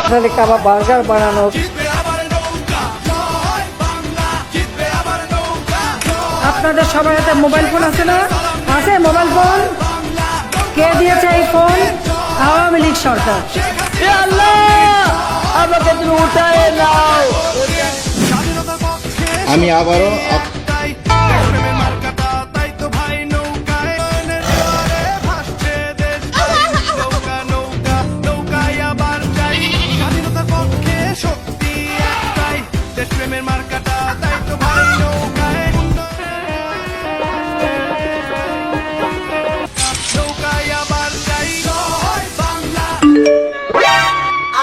তাহলে কাবাব বার্গার বানানো। আপনাদের সবার হাতে মোবাইল ফোন আছে না? আছে মোবাইল ফোন? কে দিয়েছে এই ফোন? আওয়ামী লীগ সরকার। আমাকে তুমি উঠায় নাও। আমি আবারও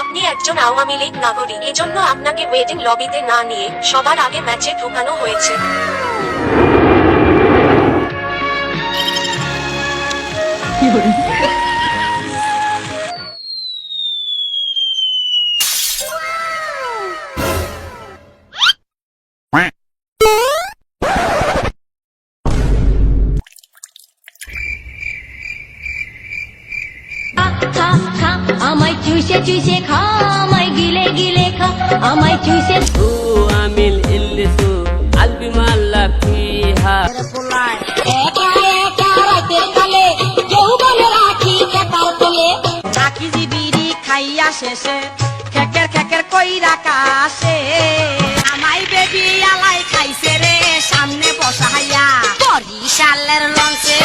আপনি একজন আওয়ামী লীগ নাগরিক, এজন্য আপনাকে ওয়েটিং লবিতে না নিয়ে সবার আগে ম্যাচে ঢোকানো হয়েছে। খা খা আমায় চুষে চুষে খা, আমায় গিলে গিলে খা, আমায় চুষে। আমিল ইল্লিসু আলবি মাল্লা ফিহা। একা একা রাতের কালে যৌবনে রাখি কেতার তলে। চাকি জিবিরি খাইয়া শেষে খেকের খেকের কইরা কাশে। আমায় বেবি আলাই খাইছে রে সামনে বসাইয়া। বরিশালের লঞ্চে